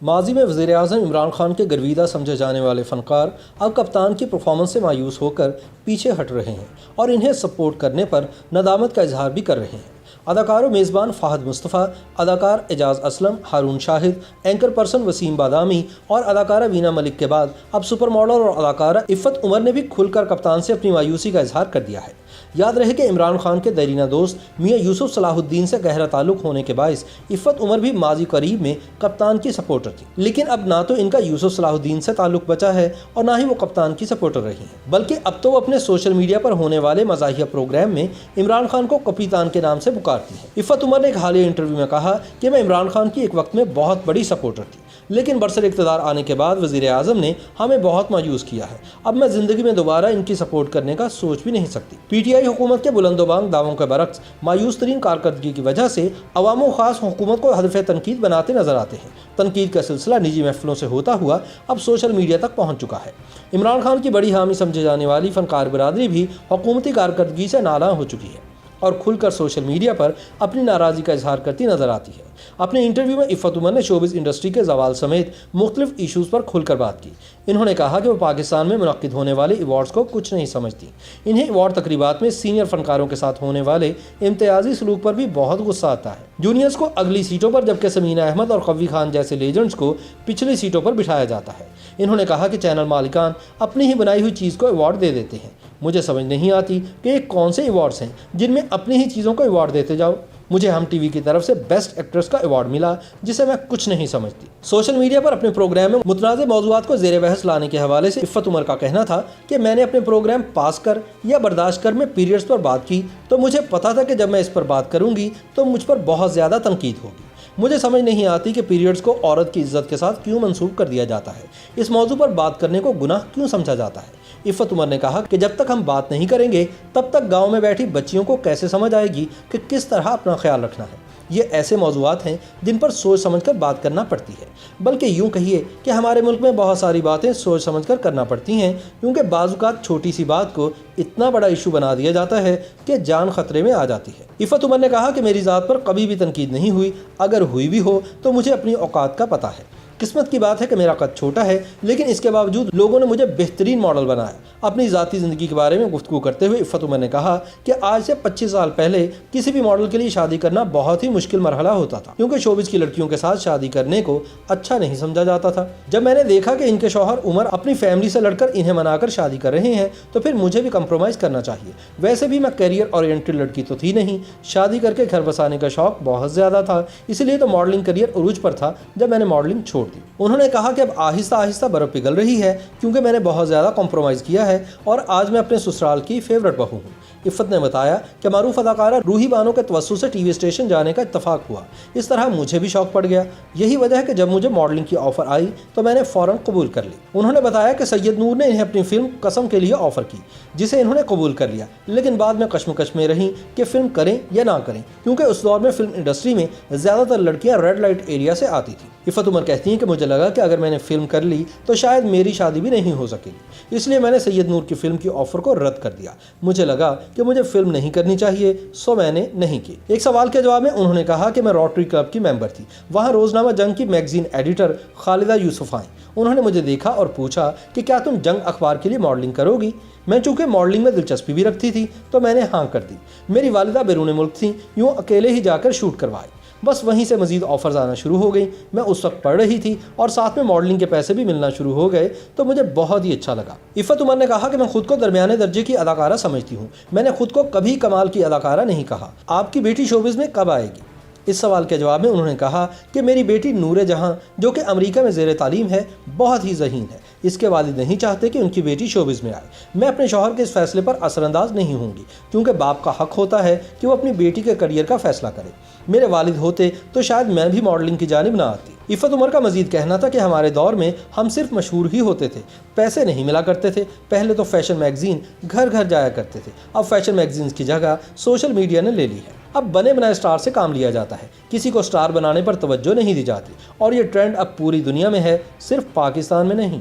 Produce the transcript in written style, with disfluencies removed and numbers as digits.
ماضی میں وزیر اعظم عمران خان کے گرویدہ سمجھے جانے والے فنکار اب کپتان کی پرفارمنس سے مایوس ہو کر پیچھے ہٹ رہے ہیں اور انہیں سپورٹ کرنے پر ندامت کا اظہار بھی کر رہے ہیں۔ اداکار و میزبان فہد مصطفیٰ، اداکار اعجاز اسلم، ہارون شاہد، اینکر پرسن وسیم بادامی اور اداکارہ وینا ملک کے بعد اب سپر ماڈل اور اداکارہ عفت عمر نے بھی کھل کر کپتان سے اپنی مایوسی کا اظہار کر دیا ہے۔ یاد رہے کہ عمران خان کے دیرینہ دوست میاں یوسف صلاح الدین سے گہرا تعلق ہونے کے باعث عفت عمر بھی ماضی قریب میں کپتان کی سپورٹر تھی، لیکن اب نہ تو ان کا یوسف صلاح الدین سے تعلق بچا ہے اور نہ ہی وہ کپتان کی سپورٹر رہی ہیں، بلکہ اب تو وہ اپنے سوشل میڈیا پر ہونے والے مزاحیہ پروگرام میں عمران خان کو کپتان کے نام سے پکارتی ہیں۔ عفت عمر نے ایک حالیہ انٹرویو میں کہا کہ میں عمران خان کی ایک وقت میں بہت بڑی سپورٹر تھی، لیکن برسر اقتدار آنے کے بعد وزیر اعظم نے ہمیں بہت مایوس کیا ہے۔ اب میں زندگی میں دوبارہ ان کی سپورٹ کرنے کا سوچ بھی نہیں سکتی۔ پی ٹی آئی حکومت کے بلند و بانگ دعووں کے برعکس مایوس ترین کارکردگی کی وجہ سے عوام و خاص حکومت کو ہدف تنقید بناتے نظر آتے ہیں۔ تنقید کا سلسلہ نجی محفلوں سے ہوتا ہوا اب سوشل میڈیا تک پہنچ چکا ہے۔ عمران خان کی بڑی حامی سمجھے جانے والی فنکار برادری بھی حکومتی کارکردگی سے نالاں ہو چکی ہے اور کھل کر سوشل میڈیا پر اپنی ناراضی کا اظہار کرتی نظر آتی ہے۔ اپنے انٹرویو میں عفت عمر نے شوبز انڈسٹری کے زوال سمیت مختلف ایشوز پر کھل کر بات کی۔ انہوں نے کہا کہ وہ پاکستان میں منعقد ہونے والے ایوارڈز کو کچھ نہیں سمجھتی۔ انہیں ایوارڈ تقریبات میں سینئر فنکاروں کے ساتھ ہونے والے امتیازی سلوک پر بھی بہت غصہ آتا ہے۔ جونیئرز کو اگلی سیٹوں پر جبکہ سمینہ احمد اور قوی خان جیسے لیجنڈز کو پچھلی سیٹوں پر بٹھایا جاتا ہے۔ انہوں نے کہا کہ چینل مالکان اپنی ہی بنائی ہوئی چیز کو ایوارڈ دے دیتے ہیں۔ مجھے سمجھ نہیں آتی کہ یہ کون سے ایوارڈز ہیں جن میں اپنی ہی چیزوں کو ایوارڈ دیتے جاؤ۔ مجھے ہم ٹی وی کی طرف سے بیسٹ ایکٹریس کا ایوارڈ ملا جسے میں کچھ نہیں سمجھتی۔ سوشل میڈیا پر اپنے پروگرام میں متنازع موضوعات کو زیر بحث لانے کے حوالے سے عفت عمر کا کہنا تھا کہ میں نے اپنے پروگرام پاس کر یا برداشت کر میں پیریڈز پر بات کی تو مجھے پتا تھا کہ جب میں اس پر بات کروں گی تو مجھ پر بہت زیادہ تنقید ہوگی۔ مجھے سمجھ نہیں آتی کہ پیریڈز کو عورت کی عزت کے ساتھ کیوں منسوب کر دیا جاتا ہے، اس موضوع پر بات کرنے کو گناہ کیوں سمجھا جاتا ہے۔ عفت عمر نے کہا کہ جب تک ہم بات نہیں کریں گے تب تک گاؤں میں بیٹھی بچیوں کو کیسے سمجھ آئے گی کہ کس طرح اپنا خیال رکھنا ہے۔ یہ ایسے موضوعات ہیں جن پر سوچ سمجھ کر بات کرنا پڑتی ہے، بلکہ یوں کہیے کہ ہمارے ملک میں بہت ساری باتیں سوچ سمجھ کر کرنا پڑتی ہیں، کیونکہ بعض اوقات چھوٹی سی بات کو اتنا بڑا ایشو بنا دیا جاتا ہے کہ جان خطرے میں آ جاتی ہے۔ عفت عمر نے کہا کہ میری ذات پر کبھی بھی تنقید نہیں ہوئی، اگر ہوئی بھی ہو تو مجھے اپنی اوقات کا پتہ ہے۔ قسمت کی بات ہے کہ میرا قد چھوٹا ہے، لیکن اس کے باوجود لوگوں نے مجھے بہترین ماڈل بنایا۔ اپنی ذاتی زندگی کے بارے میں گفتگو کرتے ہوئے عفت عمر نے کہا کہ آج سے 25 سال پہلے کسی بھی ماڈل کے لیے شادی کرنا بہت ہی مشکل مرحلہ ہوتا تھا، کیونکہ شوبز کی لڑکیوں کے ساتھ شادی کرنے کو اچھا نہیں سمجھا جاتا تھا۔ جب میں نے دیکھا کہ ان کے شوہر عمر اپنی فیملی سے لڑ کر انہیں منا کر شادی کر رہے ہیں تو پھر مجھے بھی کمپرومائز کرنا چاہیے۔ ویسے بھی میں کیریئر اورینٹڈ لڑکی تو تھی نہیں، شادی کر کے گھر بسانے کا شوق بہت زیادہ تھا، اس لیے تو ماڈلنگ کیریئر عروج پر تھا جب میں نے ماڈلنگ چھوڑ دی۔ انہوں نے کہا کہ اب آہستہ آہستہ برف پگھل رہی ہے کیونکہ میں نے بہت زیادہ کمپرومائز کیا ہے اور آج میں اپنے سسرال کی فیورٹ بہو ہوں۔ عفت نے بتایا کہ معروف اداکارہ روحی بانو کے توسط سے ٹی وی اسٹیشن جانے کا اتفاق ہوا، اس طرح مجھے بھی شوق پڑ گیا۔ یہی وجہ ہے کہ جب مجھے ماڈلنگ کی آفر آئی تو میں نے فوراً قبول کر لی۔ انہوں نے بتایا کہ سید نور نے انہیں اپنی فلم قسم کے لیے آفر کی جسے انہوں نے قبول کر لیا، لیکن بعد میں کشمکش میں رہیں کہ فلم کریں یا نہ کریں، کیونکہ اس دور میں فلم انڈسٹری میں زیادہ تر لڑکیاں ریڈ لائٹ ایریا سے آتی تھیں۔ عفت عمر کہتی ہیں کہ مجھے لگا کہ اگر میں نے فلم کر لی تو شاید میری شادی بھی نہیں ہو سکے گی، اس لیے میں نے سید نور کی فلم کی آفر کو رد کر دیا۔ مجھے لگا کہ مجھے فلم نہیں کرنی چاہیے، سو میں نے نہیں کی۔ ایک سوال کے جواب میں انہوں نے کہا کہ میں روٹری کلب کی ممبر تھی، وہاں روزنامہ جنگ کی میگزین ایڈیٹر خالدہ یوسف آئیں۔ انہوں نے مجھے دیکھا اور پوچھا کہ کیا تم جنگ اخبار کے لیے ماڈلنگ کرو گی؟ میں چونکہ ماڈلنگ میں دلچسپی بھی رکھتی تھی تو میں نے ہاں کر دی۔ میری والدہ بیرون ملک تھیں، یوں اکیلے ہی جا کر شوٹ کروائی، بس وہیں سے مزید آفرز آنا شروع ہو گئی۔ میں اس وقت پڑھ رہی تھی اور ساتھ میں ماڈلنگ کے پیسے بھی ملنا شروع ہو گئے تو مجھے بہت ہی اچھا لگا۔ عفت عمر نے کہا کہ میں خود کو درمیانے درجے کی اداکارہ سمجھتی ہوں، میں نے خود کو کبھی کمال کی اداکارہ نہیں کہا۔ آپ کی بیٹی شوبز میں کب آئے گی؟ اس سوال کے جواب میں انہوں نے کہا کہ میری بیٹی نور جہاں جو کہ امریکہ میں زیر تعلیم ہے بہت ہی ذہین ہے، اس کے والد نہیں چاہتے کہ ان کی بیٹی شوبز میں آئے۔ میں اپنے شوہر کے اس فیصلے پر اثر انداز نہیں ہوں گی، کیونکہ باپ کا حق ہوتا ہے کہ وہ اپنی بیٹی کے کیریئر کا فیصلہ کرے۔ میرے والد ہوتے تو شاید میں بھی ماڈلنگ کی جانب نہ آتی۔ عفت عمر کا مزید کہنا تھا کہ ہمارے دور میں ہم صرف مشہور ہی ہوتے تھے، پیسے نہیں ملا کرتے تھے۔ پہلے تو فیشن میگزین گھر گھر جایا کرتے تھے، اب فیشن میگزینز کی جگہ سوشل میڈیا نے لے لی ہے۔ اب بنے بنائے سٹار سے کام لیا جاتا ہے، کسی کو سٹار بنانے پر توجہ نہیں دی جاتی، اور یہ ٹرینڈ اب پوری دنیا میں ہے، صرف پاکستان میں نہیں۔